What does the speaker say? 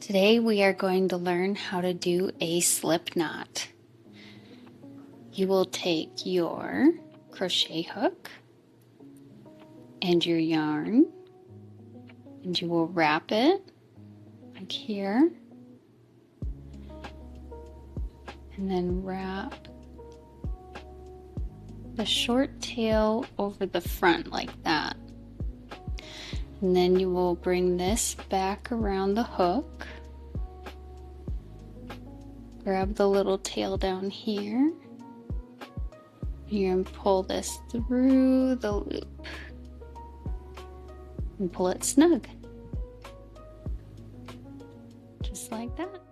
Today we are going to learn how to do a slip knot. You will take your crochet hook and your yarn and you will wrap it like here and then wrap the short tail over the front like that. And then you will bring this back around the hook. Grab the little tail down here. You're going to pull this through the loop and pull it snug. Just like that.